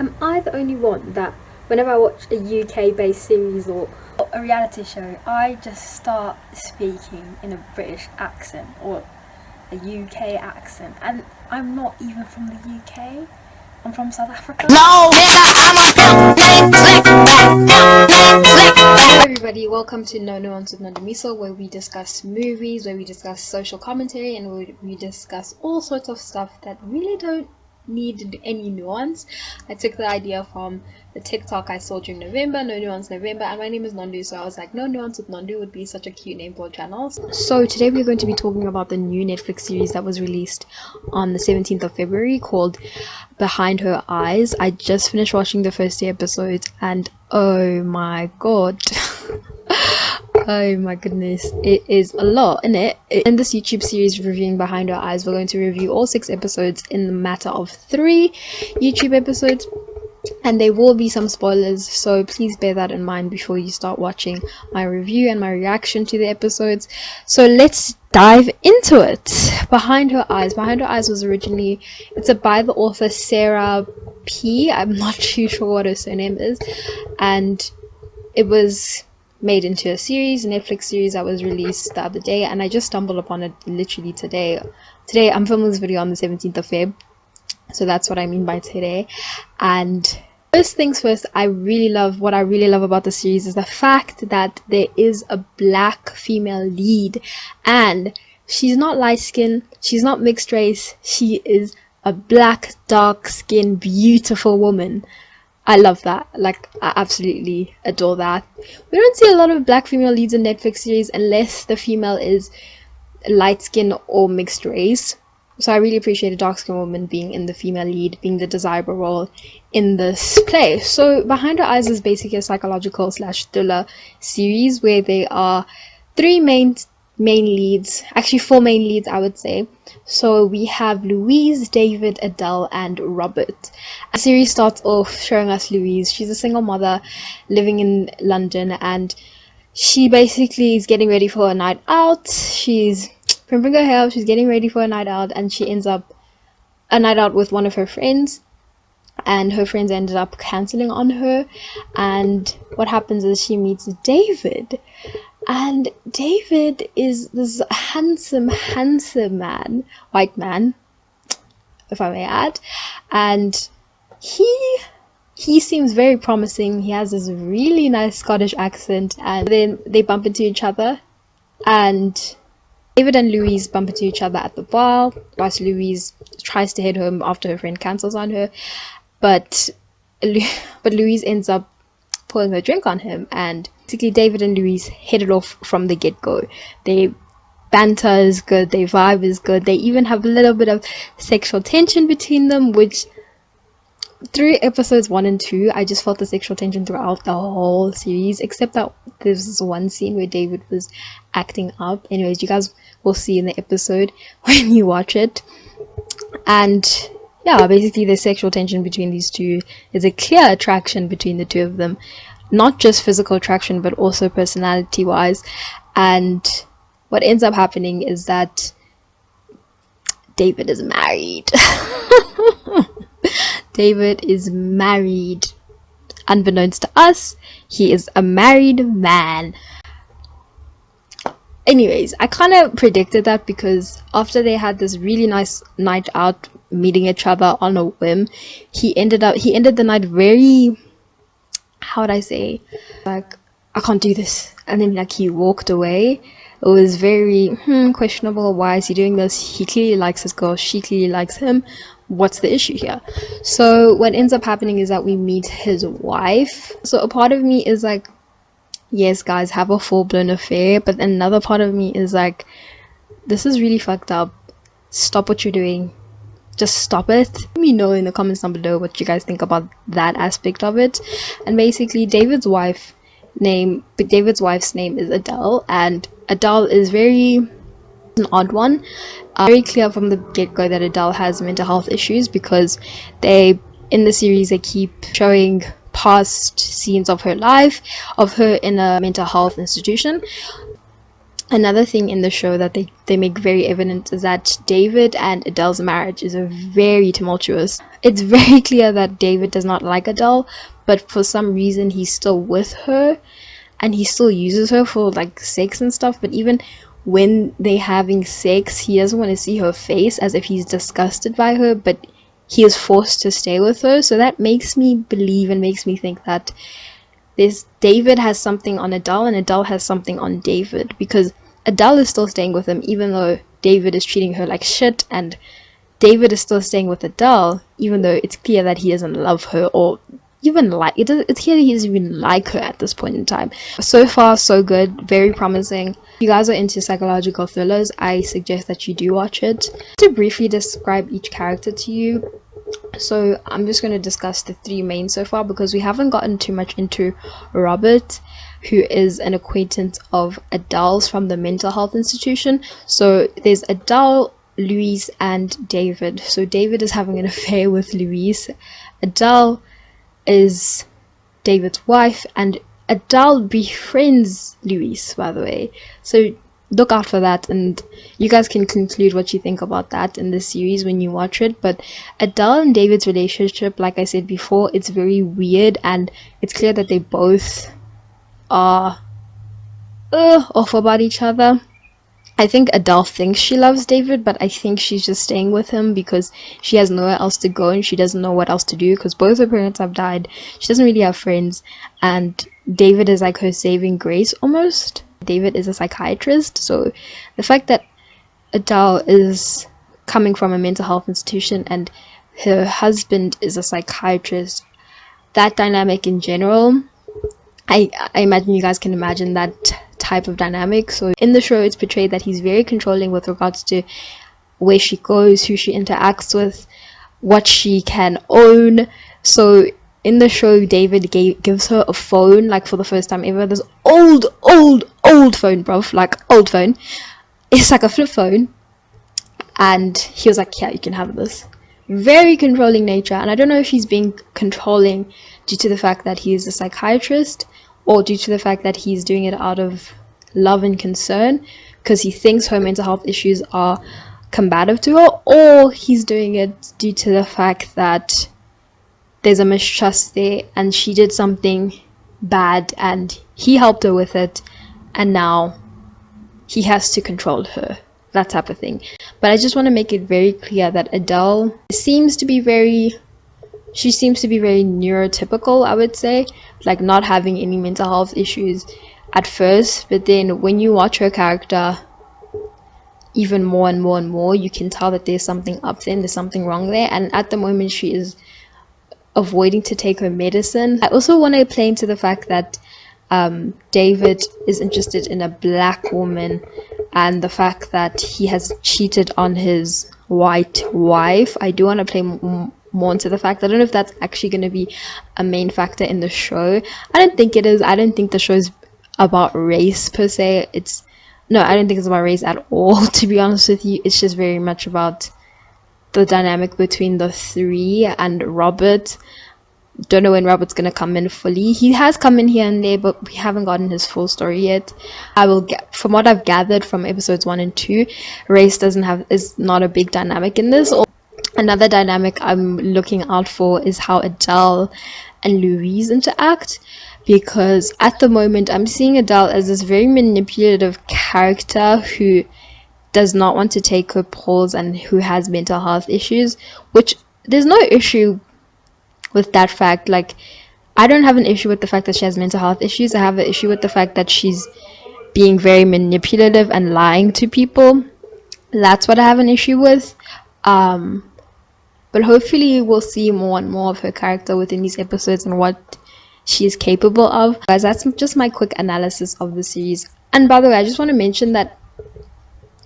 Am I the only one that whenever I watch a UK-based series or a reality show, I just start speaking in a British accent or a UK accent, and I'm not even from the UK. I'm from South Africa. Hello everybody, welcome to Nuance with Nondu, where we discuss movies, where we discuss social commentary, and where we discuss all sorts of stuff that really don't need any nuance. I took the idea from the TikTok I saw during November, No Nuance November, and my name is Nondu, so I was like, No Nuance with Nondu would be such a cute name for a channel. So today we're going to be talking about the new Netflix series that was released on the 17th of February called Behind Her Eyes. I just finished watching the first 2 episodes and oh my god. Oh my goodness, it is a lot, isn't it? In this YouTube series reviewing Behind Her Eyes, we're going to review all 6 episodes in the matter of 3 YouTube episodes, and there will be some spoilers, so please bear that in mind before you start watching my review and my reaction to the episodes. So let's dive into it. Behind Her Eyes. Behind Her Eyes was originally, it's by the author Sarah P. I'm not too sure what her surname is, and it was made into a series, a Netflix series that was released the other day, and I just stumbled upon it literally today. I'm filming this video on the 17th of Feb, so that's what I mean by today. And first things first, what I really love about the series is the fact that there is a black female lead, and she's not light skinned, she's not mixed race, she is a black, dark skinned, beautiful woman. I love that. Like, I absolutely adore that. We don't see a lot of black female leads in Netflix series unless the female is light skin or mixed race. So I really appreciate a dark skinned woman being in the female lead, being the desirable role in this play. So Behind Her Eyes is basically a psychological / thriller series where there are 3 main leads, actually 4 main leads I would say. So we have Louise, David, Adele and Robert. The series starts off showing us Louise. She's a single mother living in London, and she basically is getting ready for a night out. She's primping her hair, she's getting ready for a night out, and she ends up a night out with one of her friends, and her friends ended up cancelling on her. And what happens is she meets David, and David is this handsome man, white man, if I may add, and he seems very promising. He has this really nice Scottish accent, and then they bump into each other, and David and Louise bump into each other at the bar, whilst Louise tries to head home after her friend cancels on her, but Louise ends up pouring her drink on him, and basically David and Louise hit it off from the get-go. Their banter is good, their vibe is good, they even have a little bit of sexual tension between them, which through episodes 1 and 2 I just felt the sexual tension throughout the whole series, except that there's this one scene where David was acting up. Anyways, you guys will see in the episode when you watch it. And yeah, basically the sexual tension between these two is a clear attraction between the two of them, not just physical attraction but also personality wise. And what ends up happening is that David is married. David is married. Unbeknownst to us, he is a married man. Anyways, I kind of predicted that, because after they had this really nice night out, meeting each other on a whim, he ended the night very, how would I say, like, I can't do this, and then like he walked away. It was very questionable. Why is he doing this? He clearly likes his girl, she clearly likes him. What's the issue here? So what ends up happening is that we meet his wife. So a part of me is like, yes guys, have a full-blown affair, but another part of me is like, this is really fucked up. Stop what you're doing. Just stop it. Let me know in the comments down below what you guys think about that aspect of it. And basically David's wife's name is Adele, and Adele is very an odd one. Very clear from the get-go that Adele has mental health issues, because in the series they keep showing past scenes of her life, of her in a mental health institution. Another thing in the show that they make very evident is that David and Adele's marriage is very tumultuous. It's very clear that David does not like Adele, but for some reason he's still with her and he still uses her for like sex and stuff. But even when they're having sex, he doesn't want to see her face, as if he's disgusted by her, but he is forced to stay with her. So that makes me believe and makes me think that David has something on Adele and Adele has something on David, because Adele is still staying with him even though David is treating her like shit, and David is still staying with Adele even though it's clear that he doesn't love her or even like it. It's clear he doesn't even like her at this point in time. So far so good, very promising. If you guys are into psychological thrillers, I suggest that you do watch it. To briefly describe each character to you, so I'm just going to discuss the three main so far because we haven't gotten too much into Robert, who is an acquaintance of Adele's from the mental health institution. So there's Adele, Louise, and David. So David is having an affair with Louise. Adele is David's wife, and Adele befriends Louise, by the way. So look out for that, and you guys can conclude what you think about that in the series when you watch it. But Adele and David's relationship, like I said before, it's very weird, and it's clear that they both are off about each other. I think Adele thinks she loves David, but I think she's just staying with him because she has nowhere else to go and she doesn't know what else to do because both her parents have died. She doesn't really have friends, and David is like her saving grace almost. David is a psychiatrist, so the fact that Adele is coming from a mental health institution and her husband is a psychiatrist, that dynamic in general, I imagine you guys can imagine that type of dynamic. So in the show it's portrayed that he's very controlling with regards to where she goes, who she interacts with, what she can own. So in the show David gives her a phone, like for the first time ever, this old phone, bruv, like old phone. It's like a flip phone, and he was like, yeah, you can have this. Very controlling nature, and I don't know if he's being controlling due to the fact that he is a psychiatrist or due to the fact that he's doing it out of love and concern because he thinks her mental health issues are combative to her, or he's doing it due to the fact that there's a mistrust there and she did something bad and he helped her with it and now he has to control her, that type of thing. But I just want to make it very clear that Adele seems to be very neurotypical, I would say, like not having any mental health issues at first, but then when you watch her character even more and more and more, you can tell that there's something up there and there's something wrong there, and at the moment she is avoiding to take her medicine. I also want to play into the fact that David is interested in a black woman, and the fact that he has cheated on his white wife. I do want to play more into the fact. I don't know if that's actually going to be a main factor in the show. I don't think it is. I don't think the show's about race per se. I don't think it's about race at all, to be honest with you. It's just very much about the dynamic between the three and Robert. Don't know when Robert's gonna come in fully. He has come in here and there, but we haven't gotten his full story yet. From what I've gathered from episodes 1 and 2, race is not a big dynamic in this. Another dynamic I'm looking out for is how Adele and Louise interact, because at the moment I'm seeing Adele as this very manipulative character who does not want to take her pills and who has mental health issues, which there's no issue with that fact. Like, I don't have an issue with the fact that she has mental health issues. I have an issue with the fact that she's being very manipulative and lying to people. That's what I have an issue with. But hopefully we'll see more and more of her character within these episodes and what she is capable of. Guys, that's just my quick analysis of the series. And by the way, I just want to mention that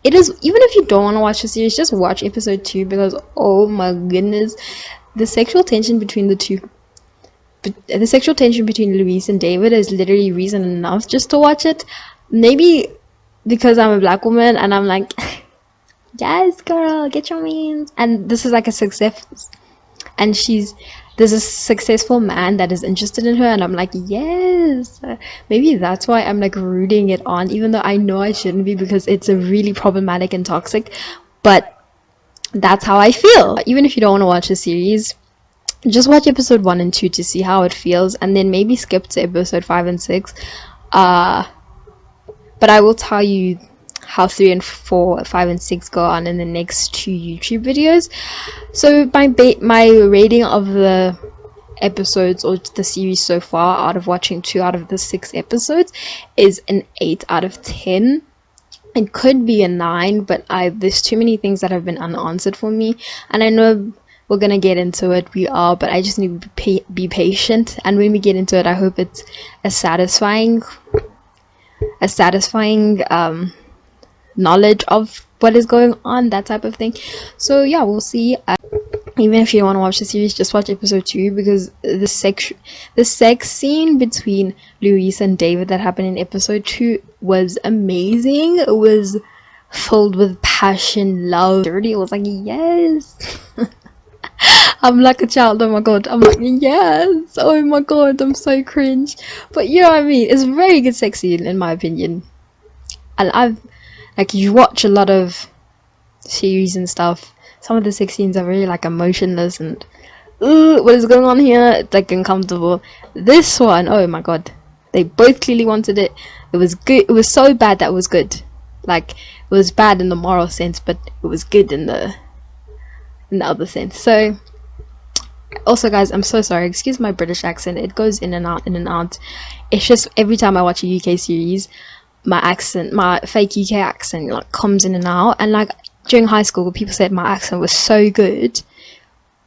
it is, even if you don't want to watch the series, just watch episode 2, because oh my goodness, the sexual tension between Louise and David is literally reason enough just to watch it. Maybe because I'm a black woman and I'm like, yes girl, get your means, and this is like a success, and there's a successful man that is interested in her, and I'm like, yes. Maybe that's why I'm like rooting it on, even though I know I shouldn't be because it's a really problematic and toxic, but that's how I feel. Even if you don't want to watch the series, just watch episode 1 and 2 to see how it feels, and then maybe skip to episode 5 and 6. But I will tell you how 3 and 4, 5 and 6 go on in the next 2 YouTube videos. So my rating of the episodes or the series so far, out of watching 2 out of the 6 episodes, is an 8 out of 10. It could be a 9, but there's too many things that have been unanswered for me, and I know we're gonna get into it, but I just need to be patient, and when we get into it, I hope it's a satisfying knowledge of what is going on, that type of thing. So yeah, we'll see. Even if you don't want to watch the series, just watch episode 2, because the sex scene between Luis and David that happened in episode 2 was amazing. It was filled with passion, love, dirty. It was like, yes. I'm like a child. Oh my god, I'm like, yes. Oh my god, I'm so cringe. But you know what I mean, it's a very good sex scene in my opinion. And you watch a lot of series and stuff, some of the sex scenes are really like emotionless and what is going on here? It's like uncomfortable. This one, oh my god, they both clearly wanted it. It was good. It was so bad that it was good. Like, it was bad in the moral sense, but it was good in the other sense. So also guys, I'm so sorry, excuse my British accent, it goes in and out, in and out. It's just every time I watch a UK series, my fake UK accent like comes in and out. And like during high school, people said my accent was so good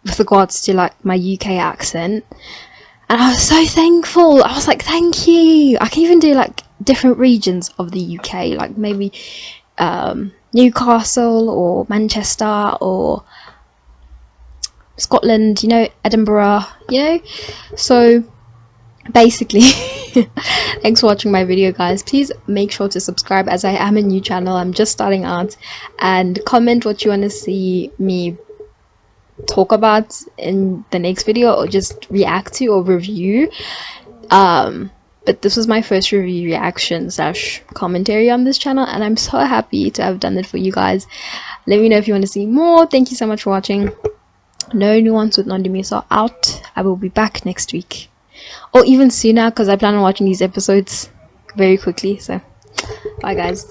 with regards to like my UK accent, and I was so thankful. I was like, thank you. I can even do like different regions of the UK, like maybe Newcastle or Manchester or Scotland, you know, Edinburgh, you know. So basically thanks for watching my video guys. Please make sure to subscribe, as I am a new channel, I'm just starting out, and comment what you want to see me talk about in the next video, or just react to or review. But this was my first review reaction / commentary on this channel, and I'm so happy to have done it for you guys. Let me know if you want to see more. Thank you so much for watching. No Nuance with Nondu out. I will be back next week, or even sooner, because I plan on watching these episodes very quickly. So bye guys.